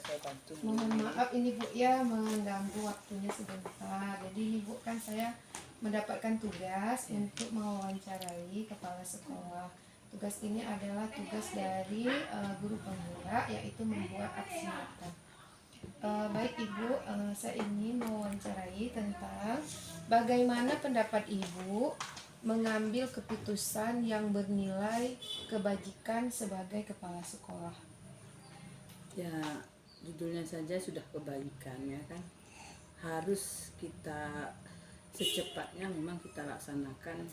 saya bantu. Mohon maaf ini Bu ya mengganggu waktunya sebentar. Jadi ini Bu kan saya mendapatkan tugas untuk mewawancarai kepala sekolah. Tugas ini adalah tugas dari guru penggerak, yaitu membuat aksi nyata. Baik Ibu, saya ingin mewawancarai tentang bagaimana pendapat Ibu mengambil keputusan yang bernilai kebajikan sebagai kepala sekolah. Ya, judulnya saja sudah kebaikan ya kan. Harus kita secepatnya memang kita laksanakan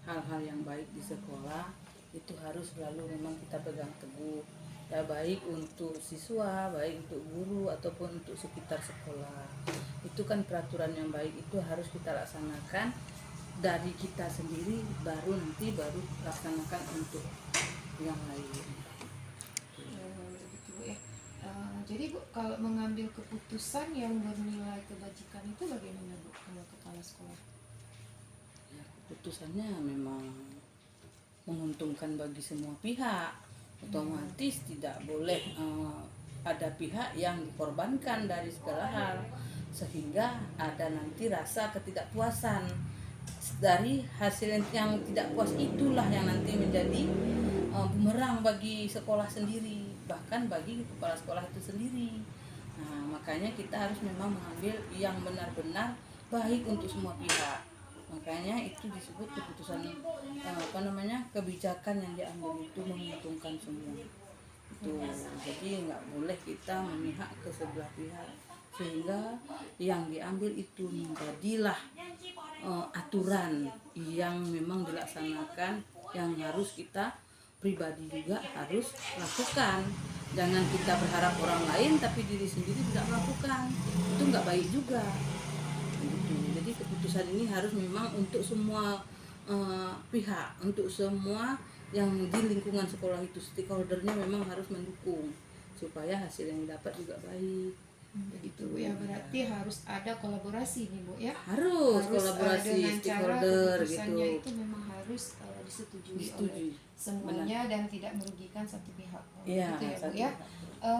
hal-hal yang baik di sekolah. Itu harus selalu memang kita pegang teguh. Ya, baik untuk siswa, baik untuk guru ataupun untuk sekitar sekolah. Itu kan peraturan yang baik itu harus kita laksanakan dari kita sendiri, baru laksanakan untuk yang lain. Begitu Bu ya. Jadi Bu, kalau mengambil keputusan yang bernilai kebajikan itu bagaimana Bu kalau kepala sekolah? Ya, keputusannya memang menguntungkan bagi semua pihak. Otomatis tidak boleh ada pihak yang dikorbankan dari segala hal, sehingga ada nanti rasa ketidakpuasan dari hasil yang tidak puas. Itulah yang nanti menjadi bumerang bagi sekolah sendiri, bahkan bagi kepala sekolah itu sendiri. Nah, makanya kita harus memang mengambil yang benar-benar baik untuk semua pihak. Makanya itu disebut keputusan kebijakan yang diambil itu menguntungkan semua. Itu jadi nggak boleh kita memihak ke sebelah pihak, sehingga yang diambil itu menjadilah aturan yang memang dilaksanakan, yang harus kita pribadi juga harus lakukan. Jangan kita berharap orang lain tapi diri sendiri tidak melakukan, itu nggak baik juga. Jadi keputusan ini harus memang untuk semua pihak, untuk semua yang di lingkungan sekolah itu, stakeholdernya memang harus mendukung supaya hasil yang didapat juga baik. Begitu Bu ya, berarti harus ada kolaborasi nih Bu ya. Harus kolaborasi dengan stakeholder cara keputusannya gitu. itu memang harus disetujui Disetujui. oleh semuanya. Benar. Dan tidak merugikan satu pihak. Iya, gitu ya Bu satu ya. pihak.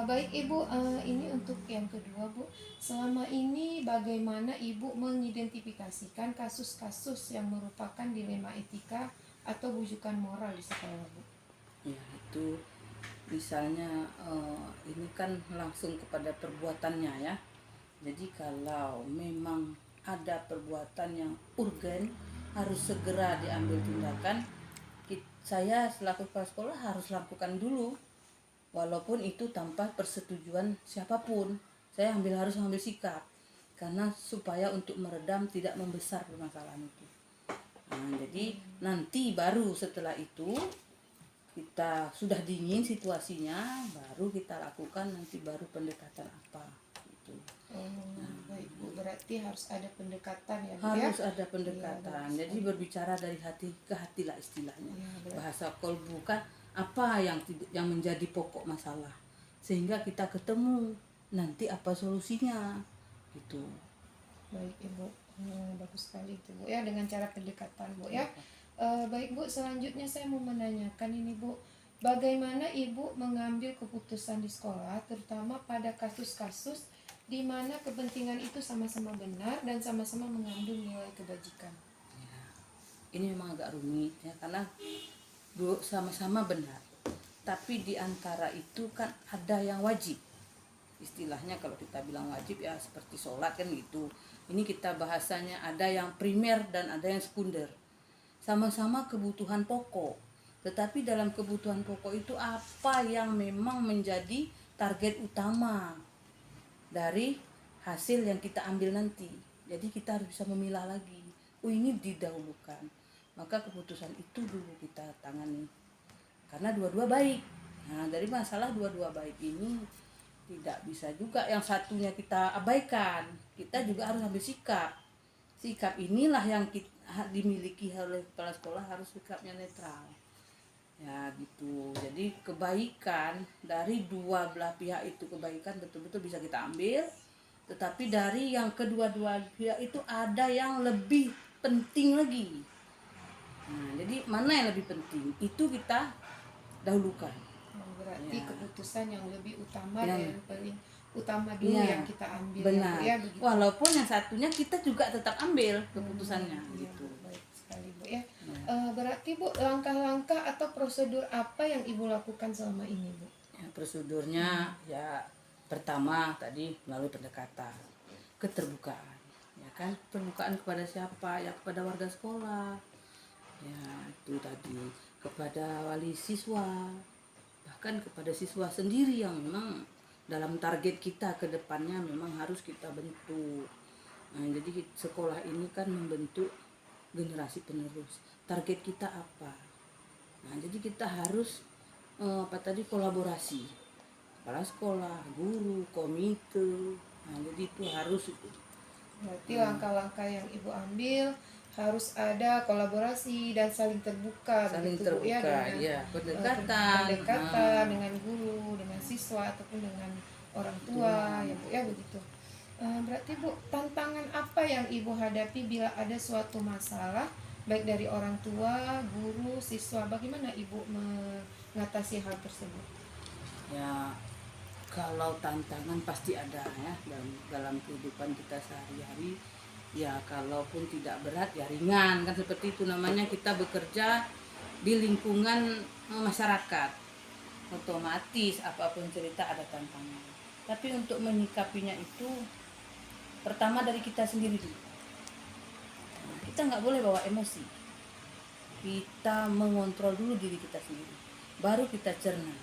Baik Ibu, ini untuk yang kedua Bu. Selama ini bagaimana Ibu mengidentifikasikan kasus-kasus yang merupakan dilema etika atau bujukan moral di sekolah Bu? Ya, itu misalnya ini kan langsung kepada perbuatannya ya. Jadi kalau memang ada perbuatan yang urgen, harus segera diambil tindakan. Saya selaku kepala sekolah harus lakukan dulu, walaupun itu tanpa persetujuan siapapun. Saya harus mengambil sikap, karena supaya untuk meredam tidak membesar permasalahan itu. Nah, jadi nanti baru setelah itu kita sudah dingin situasinya, baru kita lakukan nanti baru pendekatan apa gitu. Baik Bu, berarti harus ada pendekatan ya Bu, harus ya? ada pendekatan. Ya, jadi berbicara dari hati ke hati lah istilahnya. Ya, bahasa kolbu kan apa yang menjadi pokok masalah, sehingga kita ketemu nanti apa solusinya gitu. Baik Ibu, bagus sekali itu Bu ya, dengan cara pendekatan Bu ya. Baik Bu, selanjutnya saya mau menanyakan ini Bu, bagaimana Ibu mengambil keputusan di sekolah, terutama pada kasus-kasus di mana kepentingan itu sama-sama benar dan sama-sama mengandung nilai kebajikan? Ya, ini memang agak rumit ya, karena sama-sama benar, tapi di antara itu kan ada yang wajib. Istilahnya kalau kita bilang wajib ya seperti sholat kan gitu. Ini kita bahasanya ada yang primer dan ada yang sekunder. Sama-sama kebutuhan pokok, tetapi dalam kebutuhan pokok itu apa yang memang menjadi target utama dari hasil yang kita ambil nanti. Jadi kita harus bisa memilah lagi, ini didahulukan, maka keputusan itu dulu kita tangani, karena dua-dua baik. Nah, dari masalah dua-dua baik ini tidak bisa juga yang satunya kita abaikan, kita juga harus ambil sikap. Sikap inilah yang dimiliki oleh kepala sekolah, harus sikapnya netral. Ya gitu. Jadi kebaikan dari dua belah pihak itu, kebaikan betul-betul bisa kita ambil. Tetapi dari yang kedua-dua pihak itu ada yang lebih penting lagi. Nah, jadi mana yang lebih penting? Itu kita dahulukan. Berarti Ya. keputusan yang lebih utama dan paling utama dulu Iya, yang kita ambil benar. ya, Bu, ya begitu. Walaupun yang satunya kita juga tetap ambil keputusannya Iya, gitu. Bu, baik sekali Bu ya. Berarti Bu, langkah-langkah atau prosedur apa yang Ibu lakukan selama ini Bu? Ya, prosedurnya ya pertama tadi melalui pendekatan, keterbukaan, ya kan, terbukaan kepada siapa, ya kepada warga sekolah, ya itu tadi, kepada wali siswa, bahkan kepada siswa sendiri yang memang dalam target kita ke depannya memang harus kita bentuk. Nah, jadi sekolah ini kan membentuk generasi penerus. Target kita apa? Nah, jadi kita harus apa tadi, kolaborasi kepala sekolah, guru, komite. Nah, jadi itu harus itu. Berarti langkah-langkah yang Ibu ambil harus ada kolaborasi dan saling terbuka, Saling begitu, Bu, ya, terbuka, dengan ya, pendekatan. pendekatan dengan guru, dengan siswa ataupun dengan orang tua, ya Bu ya begitu. Berarti Bu, tantangan apa yang Ibu hadapi bila ada suatu masalah baik dari orang tua, guru, siswa? Bagaimana Ibu mengatasi hal tersebut? Ya, kalau tantangan pasti ada ya dalam kehidupan kita sehari-hari. Ya, kalaupun tidak berat ya ringan, kan seperti itu namanya kita bekerja di lingkungan masyarakat. Otomatis apapun cerita ada tantangan. Tapi untuk menyikapinya itu pertama dari kita sendiri dulu. Nah, kita nggak boleh bawa emosi. Kita mengontrol dulu diri kita sendiri. Baru kita cerna.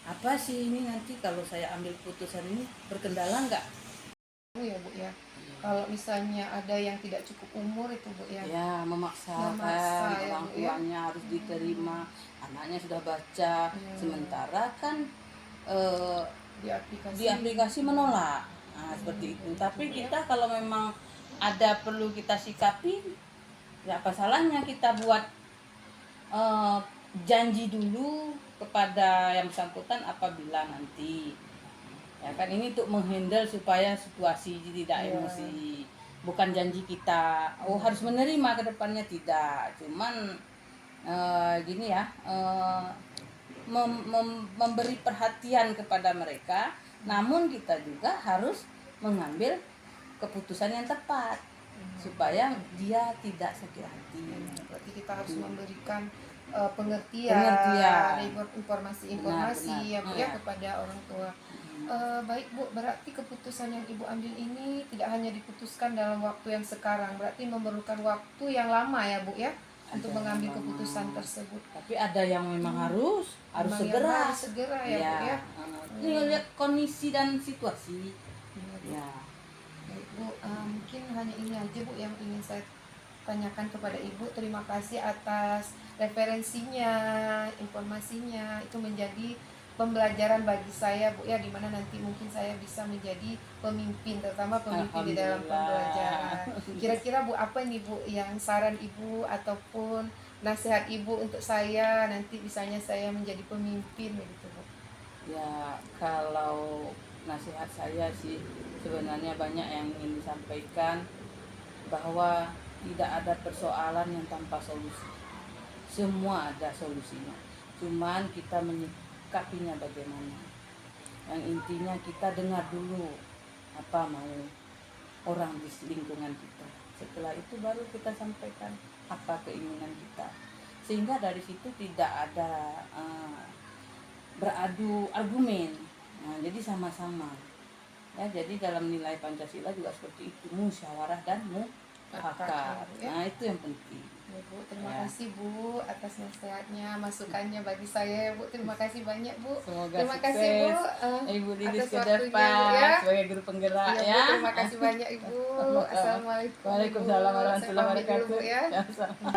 Apa sih ini nanti kalau saya ambil keputusan ini berkendala nggak? Ya Bu ya. Kalau misalnya ada yang tidak cukup umur itu Bu ya. Ya, memaksakan ya, orang Bu, ya. tuanya harus diterima, anaknya sudah baca, sementara kan Di di aplikasi menolak. Nah, seperti itu. Tapi kita kalau memang ada perlu kita sikapi, ya apa salahnya kita buat janji dulu kepada yang bersangkutan apabila nanti, ya kan, ini untuk menghandle supaya situasi tidak emosi. Bukan janji kita harus menerima ke depannya, tidak, cuman gini ya, memberi perhatian kepada mereka, namun kita juga harus mengambil keputusan yang tepat supaya dia tidak sakit hati. Berarti kita harus memberikan pengertian. Informasi-informasi Benar. ya Bu ya kepada orang tua. Baik Bu, berarti keputusan yang Ibu ambil ini tidak hanya diputuskan dalam waktu yang sekarang, berarti memerlukan waktu yang lama ya Bu ya untuk mengambil keputusan tersebut. Tapi ada yang memang harus Memang segera. harus segera ya Bu ya. Ini lihat kondisi dan situasi. Ya. Baik Bu, mungkin hanya ini aja Bu yang ingin saya tanyakan kepada Ibu. Terima kasih atas referensinya, informasinya, itu menjadi pembelajaran bagi saya Bu ya, dimana nanti mungkin saya bisa menjadi pemimpin, terutama pemimpin di dalam pembelajaran. Kira-kira Bu, apa nih Bu yang saran Ibu ataupun nasihat Ibu untuk saya nanti misalnya saya menjadi pemimpin begitu Bu? Ya, kalau nasihat saya sih sebenarnya banyak yang ingin disampaikan, bahwa tidak ada persoalan yang tanpa solusi. Semua ada solusinya. Cuman kita menyikapinya bagaimana. Yang intinya kita dengar dulu apa mau orang di lingkungan kita. Setelah itu baru kita sampaikan apa keinginan kita. Sehingga dari situ tidak ada beradu argumen. Nah, jadi sama-sama. Ya, jadi dalam nilai Pancasila juga seperti itu, musyawarah dan mufakat. Nah, itu yang penting. Ya, Bu, terima kasih Bu atas nasihatnya, masukannya bagi saya ya Bu. Terima kasih banyak Bu. Semoga terima sukses kasih Bu Ibu Lilis atas ke waktunya, depan Bu, ya. sebagai guru penggerak Ya, ya. Bu, terima kasih banyak Ibu. Assalamualaikum. Waalaikumsalam Bu. warahmatullahi Saya pamit dulu, wabarakatuh. Bu, ya. Ya, sama.